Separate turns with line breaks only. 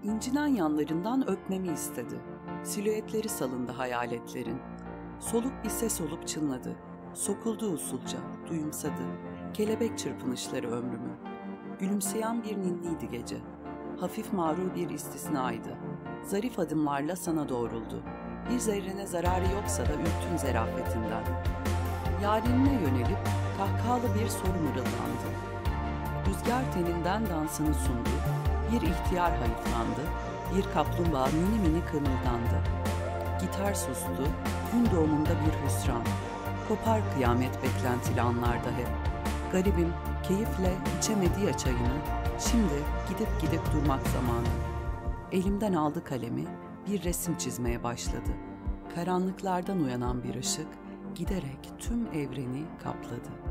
İncinen yanlarından öpmemi istedi. Silüetleri salındı hayaletlerin. Soluk bir ses olup çınladı. Sokuldu usulca, duyumsadı. Kelebek çırpınışları ömrümü. Gülümseyen bir ninniydi gece. Hafif mağrur bir istisnaydı. Zarif adımlarla sana doğruldu. Bir zerrene zararı yoksa da ürktün zerafetinden. Yarenine yönelip kahkahalı bir soru mırıldandı. Rüzgar teninden dansını sundu. Bir ihtiyar hayıflandı. Bir kaplumbağa mini mini kımıldandı. Gitar sustu. Gün doğumunda bir hüsran. Kopar kıyamet beklentili anlarda hep. Garibim keyifle içemedi ya çayını. Şimdi gidip durmak zamanı. Elimden aldı kalemi, bir resim çizmeye başladı. Karanlıklardan uyanan bir ışık giderek tüm evreni kapladı.